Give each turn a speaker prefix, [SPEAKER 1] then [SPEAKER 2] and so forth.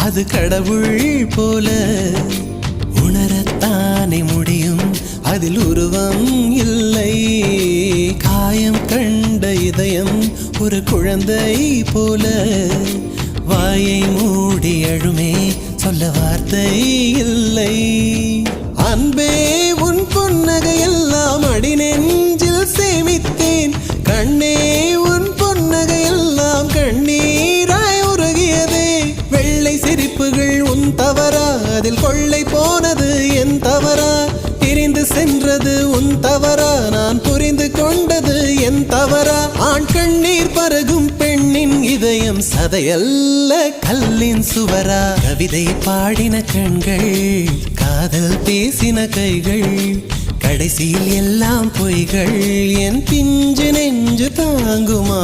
[SPEAKER 1] அது கடவுள் போல உணரத்தானே முடியும், அதில் உருவம் இல்லை. காயம் கண்ட இதயம் ஒரு குழந்தை போல வாயை மூடி அழுமே, சொல்ல வார்த்தை இல்லை. அன்பே உன் புன்னகையெல்லாம் அடி நெஞ்சில் சேமித்தேன், கண்ணே உன் புன்னகையெல்லாம் கண்ணீராய் உருகியதே. வெள்ளை சிரிப்புகள் உன் தவறா, அதில் கொள்ளை போனது என் தவறா? பிரிந்து சென்றது உன் தவறா, நான் புரிந்து கொண்டது என் தவறா? ஆண் கண்ணீர் பருகும் பெண்ணின் இதயம் சதையல்ல கல்லின் சுவரா? கவிதை பாடின கண்கள், காதல் பேசின கைகள், கடைசியில் எல்லாம் பொய்கள். என் பிஞ்சு நெஞ்சு தாங்குமா?